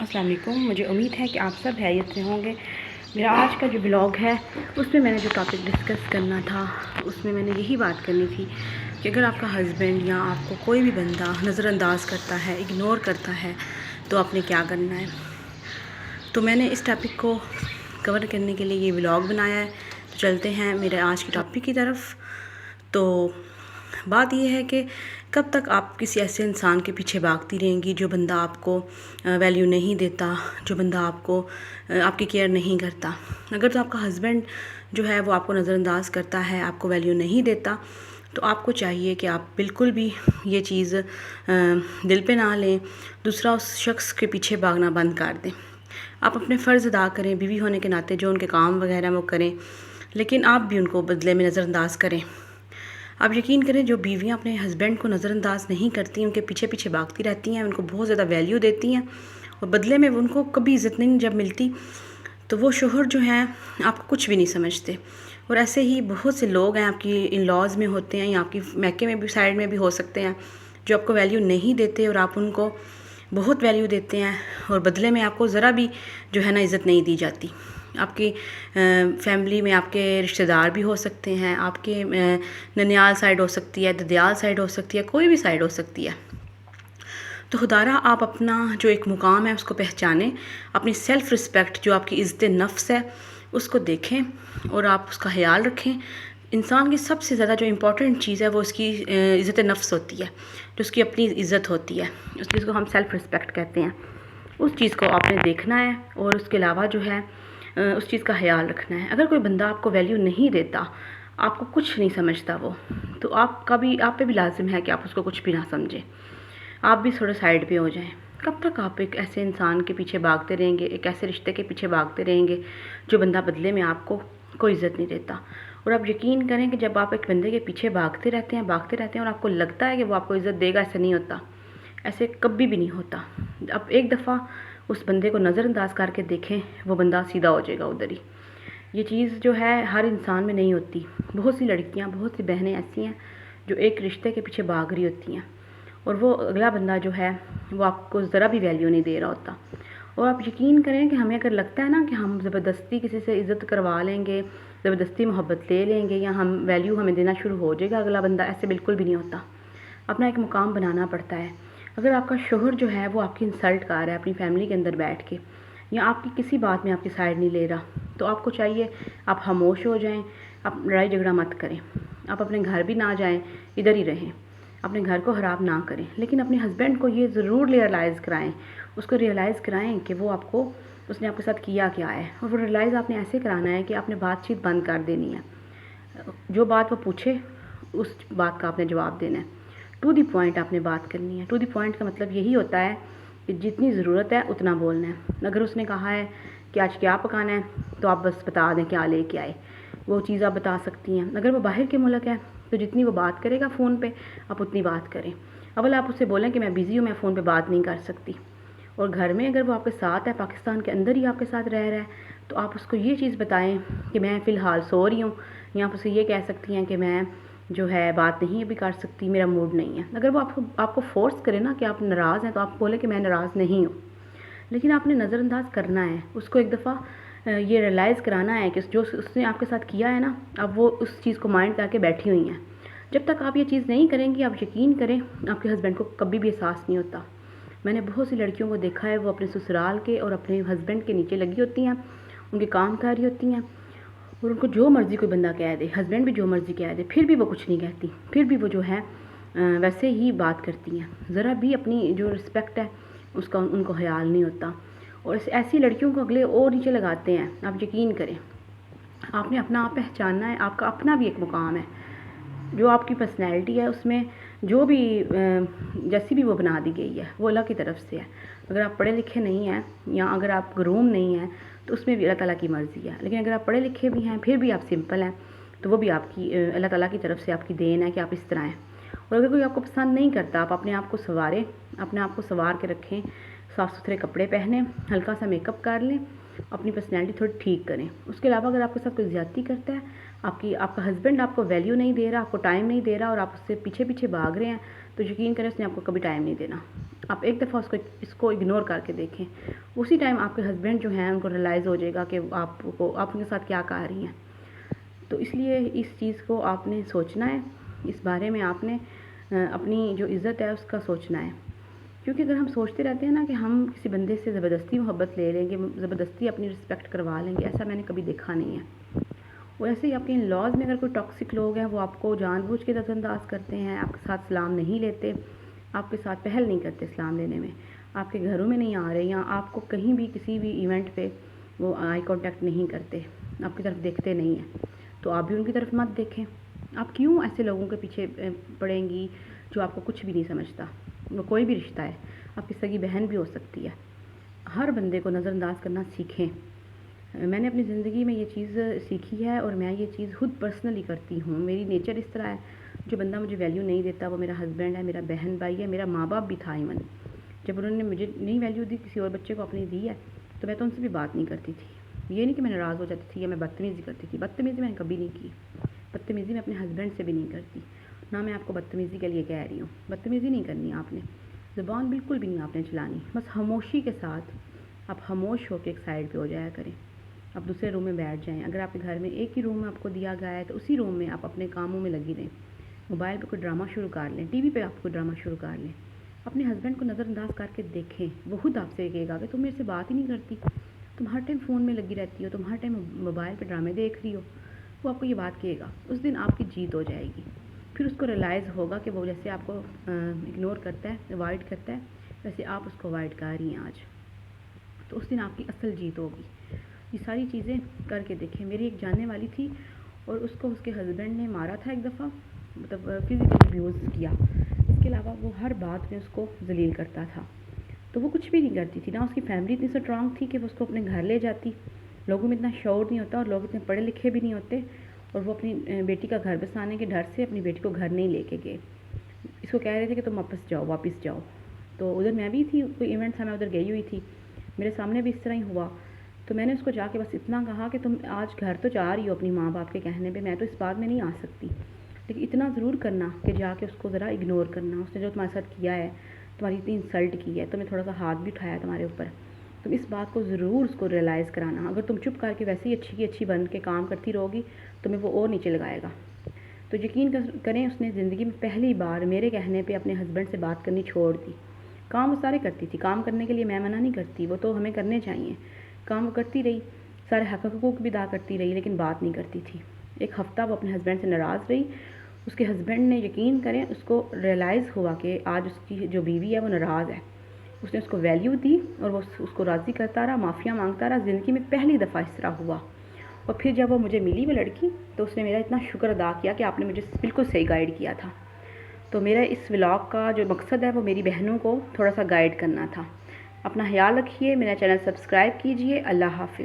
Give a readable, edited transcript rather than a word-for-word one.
السلام علیکم. مجھے امید ہے کہ آپ سب خیریت سے ہوں گے. میرا آج کا جو بلاگ ہے اس میں نے جو ٹاپک ڈسکس کرنا تھا اس میں نے یہی بات کرنی تھی کہ اگر آپ کا ہسبینڈ یا آپ کو کوئی بھی بندہ نظر انداز کرتا ہے، اگنور کرتا ہے، تو آپ نے کیا کرنا ہے. تو میں نے اس ٹاپک کو کور کرنے کے لیے یہ بلاگ بنایا ہے. تو چلتے ہیں میرے آج کے ٹاپک کی طرف. تو بات یہ ہے کہ کب تک آپ کسی ایسے انسان کے پیچھے بھاگتی رہیں گی جو بندہ آپ کو ویلیو نہیں دیتا، جو بندہ آپ کی کیئر نہیں کرتا. اگر تو آپ کا ہسبینڈ جو ہے وہ آپ کو نظر انداز کرتا ہے، آپ کو ویلیو نہیں دیتا، تو آپ کو چاہیے کہ آپ بالکل بھی یہ چیز دل پہ نہ لیں. دوسرا اس شخص کے پیچھے بھاگنا بند کر دیں. آپ اپنے فرض ادا کریں بیوی ہونے کے ناطے، جو ان کے کام وغیرہ وہ کریں، لیکن آپ بھی ان کو بدلے میں نظر انداز کریں. آپ یقین کریں جو بیویاں اپنے ہسبینڈ کو نظر انداز نہیں کرتی، ان کے پیچھے پیچھے بھاگتی رہتی ہیں، ان کو بہت زیادہ ویلیو دیتی ہیں اور بدلے میں ان کو کبھی عزت نہیں جب ملتی، تو وہ شوہر جو ہیں آپ کو کچھ بھی نہیں سمجھتے. اور ایسے ہی بہت سے لوگ ہیں آپ کی ان لاز میں ہوتے ہیں یا آپ کی میکے میں بھی سائڈ میں بھی ہو سکتے ہیں، جو آپ کو ویلیو نہیں دیتے اور آپ ان کو بہت ویلیو دیتے ہیں اور بدلے میں آپ کو ذرا بھی جو ہے نا عزت نہیں دی جاتی. آپ کی فیملی میں آپ کے رشتہ دار بھی ہو سکتے ہیں، آپ کے ننیال سائڈ ہو سکتی ہے، ددیال سائڈ ہو سکتی ہے، کوئی بھی سائڈ ہو سکتی ہے. تو خدارہ آپ اپنا جو ایک مقام ہے اس کو پہچانیں. اپنی سیلف رسپیکٹ جو آپ کی عزت نفس ہے اس کو دیکھیں اور آپ اس کا خیال رکھیں. انسان کی سب سے زیادہ جو امپورٹنٹ چیز ہے وہ اس کی عزت نفس ہوتی ہے، جو اس کی اپنی عزت ہوتی ہے، اس چیز کو ہم سیلف رسپیکٹ کہتے ہیں. اس چیز کو آپ نے دیکھنا ہے اور اس کے علاوہ جو ہے اس چیز کا خیال رکھنا ہے. اگر کوئی بندہ آپ کو ویلیو نہیں دیتا، آپ کو کچھ نہیں سمجھتا وہ، تو آپ پہ بھی لازم ہے کہ آپ اس کو کچھ بھی نہ سمجھیں. آپ بھی تھوڑے سائڈ پہ ہو جائیں. کب تک آپ ایک ایسے انسان کے پیچھے بھاگتے رہیں گے، ایک ایسے رشتے کے پیچھے بھاگتے رہیں گے جو بندہ بدلے میں آپ کو کوئی عزت نہیں دیتا. اور آپ یقین کریں کہ جب آپ ایک بندے کے پیچھے بھاگتے رہتے ہیں اور آپ کو لگتا ہے کہ وہ آپ کو عزت دے گا، ایسا نہیں ہوتا. ایسے کبھی بھی نہیں ہوتا. اب ایک دفعہ اس بندے کو نظر انداز کر کے دیکھیں، وہ بندہ سیدھا ہو جائے گا ادھر ہی. یہ چیز جو ہے ہر انسان میں نہیں ہوتی. بہت سی لڑکیاں، بہت سی بہنیں ایسی ہیں جو ایک رشتے کے پیچھے بھاگ رہی ہوتی ہیں اور وہ اگلا بندہ جو ہے وہ آپ کو ذرا بھی ویلیو نہیں دے رہا ہوتا. اور آپ یقین کریں کہ ہمیں اگر لگتا ہے نا کہ ہم زبردستی کسی سے عزت کروا لیں گے، زبردستی محبت لے لیں گے یا ویلیو ہمیں دینا شروع ہو جائے گا اگلا بندہ، ایسے بالکل بھی نہیں ہوتا. اپنا ایک مقام بنانا پڑتا ہے. اگر آپ کا شوہر جو ہے وہ آپ کی انسلٹ کر رہا ہے اپنی فیملی کے اندر بیٹھ کے، یا آپ کی کسی بات میں آپ کی سائڈ نہیں لے رہا، تو آپ کو چاہیے آپ خاموش ہو جائیں. آپ لڑائی جھگڑا مت کریں. آپ اپنے گھر بھی نہ جائیں، ادھر ہی رہیں. اپنے گھر کو خراب نہ کریں، لیکن اپنے ہسبینڈ کو یہ ضرور ریئلائز کرائیں، اس کو ریئلائز کرائیں کہ اس نے آپ کے ساتھ کیا ہے. اور وہ ریئلائز آپ نے ایسے کرانا ہے کہ آپ نے بات چیت بند کر دینی ہے. جو بات وہ پوچھے اس بات کا آپ نے جواب دینا ہے. ٹو دی پوائنٹ آپ نے بات کرنی ہے. ٹو دی پوائنٹ کا مطلب یہی ہوتا ہے کہ جتنی ضرورت ہے اتنا بولنا ہے. اگر اس نے کہا ہے کہ آج کیا پکانا ہے تو آپ بس بتا دیں کیا لے کے آئے، وہ چیز آپ بتا سکتی ہیں. اگر وہ باہر کے ملک ہے تو جتنی وہ بات کرے گا فون پہ آپ اتنی بات کریں. اول آپ اسے بولیں کہ میں بیزی ہوں، میں فون پہ بات نہیں کر سکتی. اور گھر میں اگر وہ آپ کے ساتھ ہے، پاکستان کے اندر ہی آپ کے ساتھ رہ رہا ہے، تو آپ اس کو یہ چیز بتائیں کہ میں فی الحال سو رہی ہوں، یا آپ اسے یہ کہہ سکتی ہیں کہ میں جو ہے بات نہیں ابھی کر سکتی، میرا موڈ نہیں ہے. اگر وہ آپ کو فورس کرے نا کہ آپ ناراض ہیں، تو آپ بولے کہ میں ناراض نہیں ہوں. لیکن آپ نے نظر انداز کرنا ہے، اس کو ایک دفعہ یہ ریئلائز کرانا ہے کہ جو اس نے آپ کے ساتھ کیا ہے نا، اب وہ اس چیز کو مائنڈ کر کے بیٹھی ہوئی ہیں. جب تک آپ یہ چیز نہیں کریں گی، آپ یقین کریں آپ کے ہسبینڈ کو کبھی بھی احساس نہیں ہوتا. میں نے بہت سی لڑکیوں کو دیکھا ہے، وہ اپنے سسرال کے اور اپنے ہسبینڈ کے نیچے لگی ہوتی ہیں، ان کے کام کر رہی ہوتی ہیں، اور ان کو جو مرضی کوئی بندہ کہہ دے، ہسبینڈ بھی جو مرضی کہہ دے، پھر بھی وہ کچھ نہیں کہتی، پھر بھی وہ جو ہے ویسے ہی بات کرتی ہیں. ذرا بھی اپنی جو رسپیکٹ ہے اس کا ان کو خیال نہیں ہوتا. اور ایسی لڑکیوں کو اگلے اور نیچے لگاتے ہیں. آپ یقین کریں آپ نے اپنا آپ پہچاننا ہے. آپ کا اپنا بھی ایک مقام ہے. جو آپ کی پرسنالٹی ہے اس میں جو بھی جیسی بھی وہ بنا دی گئی ہے وہ اللہ کی طرف سے ہے. اگر آپ پڑھے لکھے نہیں ہیں یا اگر آپ گروم نہیں ہیں تو اس میں بھی اللہ تعالیٰ کی مرضی ہے. لیکن اگر آپ پڑھے لکھے بھی ہیں پھر بھی آپ سمپل ہیں تو وہ بھی آپ کی اللہ تعالیٰ کی طرف سے آپ کی دین ہے کہ آپ اس طرح ہیں. اور اگر کوئی آپ کو پسند نہیں کرتا، آپ اپنے آپ کو سنواریں، اپنے آپ کو سنوار کے رکھیں، صاف ستھرے کپڑے پہنیں، ہلکا سا میک اپ کر لیں، اپنی پرسنالٹی تھوڑی ٹھیک کریں. اس کے علاوہ اگر آپ کے ساتھ کوئی زیادتی کرتا ہے، آپ کا ہسبینڈ آپ کو ویلیو نہیں دے رہا، آپ کو ٹائم نہیں دے رہا اور آپ اس سے پیچھے بھاگ رہے ہیں، تو یقین کریں اس نے آپ کو کبھی ٹائم نہیں دینا. آپ ایک دفعہ اس کو اگنور کر کے دیکھیں، اسی ٹائم آپ کے ہسبینڈ جو ہیں ان کو ریئلائز ہو جائے گا کہ آپ ان کے ساتھ کیا کر رہی ہیں۔ تو اس لیے اس چیز کو آپ نے سوچنا ہے، اس بارے میں آپ نے اپنی جو عزت ہے اس کا سوچنا ہے، کیونکہ اگر ہم سوچتے رہتے ہیں نا کہ ہم کسی بندے سے زبردستی محبت لے لیں گے، زبردستی اپنی رسپیکٹ کروا لیں گے، ایسا میں نے کبھی دیکھا نہیں ہے۔ ویسے ہی آپ کے ان لاز میں اگر کوئی ٹاکسک لوگ ہیں، وہ آپ کو جان بوجھ کے نظر انداز کرتے ہیں، آپ کے ساتھ سلام نہیں لیتے، آپ کے ساتھ پہل نہیں کرتے سلام لینے میں، آپ کے گھروں میں نہیں آ رہے، یا آپ کو کہیں بھی کسی بھی ایونٹ پہ وہ آئی کانٹیکٹ نہیں کرتے، آپ کی طرف دیکھتے نہیں ہیں، تو آپ بھی ان کی طرف مت دیکھیں۔ آپ کیوں ایسے لوگوں کے پیچھے پڑیں گی جو آپ کو کچھ بھی نہیں سمجھتا؟ وہ کوئی بھی رشتہ ہے، آپ کی سگی بہن بھی ہو سکتی ہے۔ ہر بندے کو نظر انداز کرنا سیکھیں۔ میں نے اپنی زندگی میں یہ چیز سیکھی ہے اور میں یہ چیز خود پرسنلی کرتی ہوں۔ میری نیچر اس طرح ہے، جو بندہ مجھے ویلیو نہیں دیتا وہ میرا ہسبینڈ ہے، میرا بہن بھائی ہے، میرا ماں باپ بھی تھا ایون۔ جب انہوں نے مجھے نہیں ویلیو دی، کسی اور بچے کو اپنی دی ہے، تو میں تو ان سے بھی بات نہیں کرتی تھی۔ یہ نہیں کہ میں ناراض ہو جاتی تھی یا میں بدتمیزی کرتی تھی، بدتمیزی میں نے کبھی نہیں کی، بدتمیزی میں اپنے ہسبینڈ سے بھی نہیں کرتی، نہ میں آپ کو بدتمیزی کے لیے کہہ رہی ہوں۔ بدتمیزی نہیں کرنی آپ نے، زبان بالکل بھی نہیں آپ نے چلانی، بس خاموشی کے ساتھ آپ خاموش ہو کے ایک سائڈ پہ ہو جایا کریں، آپ دوسرے روم میں بیٹھ جائیں۔ اگر آپ کے گھر میں ایک ہی روم آپ کو دیا گیا ہے تو اسی روم میں آپ اپنے کاموں میں لگی رہیں، موبائل پہ کوئی ڈرامہ شروع کر لیں، ٹی وی پہ آپ کوئی ڈرامہ شروع کر لیں، اپنے ہسبینڈ کو نظر انداز کر کے دیکھیں، وہ خود آپ سے کہے گا کہ تم میرے سے بات ہی نہیں کرتی، تم ہر ٹائم فون میں لگی رہتی ہو، تم ہر ٹائم موبائل پہ ڈرامے دیکھ رہی ہو، وہ آپ کو یہ بات کہے گا، اس دن آپ کی جیت ہو جائے گی۔ پھر اس کو ریئلائز ہوگا کہ وہ جیسے آپ کو اگنور کرتا ہے، اوائڈ کرتا ہے، ویسے آپ اس کو اوائڈ کر رہی ہیں آج، تو اس دن آپ کی اصل جیت ہوگی۔ یہ ساری چیزیں کر کے دیکھیں۔ میری ایک جاننے والی تھی اور اس کو اس کے ہسبینڈ نے مارا تھا ایک دفعہ، مطلب فزیکل ابیوز کیا، اس کے علاوہ وہ ہر بات میں اس کو ذلیل کرتا تھا، تو وہ کچھ بھی نہیں کرتی تھی، نہ اس کی فیملی اتنی اسٹرانگ تھی کہ وہ اس کو اپنے گھر لے جاتی، لوگوں میں اتنا شعور نہیں ہوتا اور لوگ اتنے پڑھے لکھے بھی نہیں ہوتے، اور وہ اپنی بیٹی کا گھر بسانے کے ڈر سے اپنی بیٹی کو گھر نہیں لے کے گئے، اس کو کہہ رہے تھے کہ تم واپس جاؤ۔ تو ادھر میں بھی تھی، کوئی ایونٹ تھا، میں ادھر گئی ہوئی تھی، میرے سامنے بھی اس طرح ہی ہوا، تو میں نے اس کو جا کے بس اتنا کہا کہ تم آج گھر تو جا رہی ہو اپنی ماں باپ کے کہنے پہ، میں تو اس بات میں نہیں آ سکتی، لیکن اتنا ضرور کرنا کہ جا کے اس کو ذرا اگنور کرنا، اس نے جو تمہارے ساتھ کیا ہے، تمہاری اتنی انسلٹ کی ہے، تمہیں تھوڑا سا ہاتھ بھی اٹھایا تمہارے اوپر، تم اس بات کو ضرور اس کو ریئلائز کرانا۔ اگر تم چپ کر کے ویسے ہی اچھی کی اچھی بن کے کام کرتی رہو گی، تمہیں وہ اور نیچے لگائے گا۔ تو یقین کریں اس نے زندگی میں پہلی بار میرے کہنے پہ اپنے ہسبینڈ سے بات کرنی چھوڑ دی۔ کام وہ سارے کرتی تھی، کام کرنے کے لیے میں منع نہیں کرتی، وہ تو ہمیں کرنے چاہیے، کام وہ کرتی رہی، سارے حق حقوق بھی ادا کرتی رہی، لیکن بات نہیں کرتی تھی۔ ایک ہفتہ وہ اپنے ہسبینڈ سے ناراض رہی، اس کے ہسبینڈ نے یقین کریں اس کو ریئلائز ہوا کہ آج اس کی جو بیوی ہے وہ ناراض ہے، اس نے اس کو ویلیو دی اور وہ اس کو راضی کرتا رہا، معافیاں مانگتا رہا۔ زندگی میں پہلی دفعہ اس طرح ہوا، اور پھر جب وہ مجھے ملی وہ لڑکی، تو اس نے میرا اتنا شکر ادا کیا کہ آپ نے مجھے بالکل صحیح گائیڈ کیا تھا۔ تو میرا اس ولاگ کا جو مقصد ہے وہ میری بہنوں کو تھوڑا سا گائیڈ کرنا تھا۔ اپنا خیال رکھیے، میرا چینل سبسکرائب کیجیے۔ اللہ حافظ۔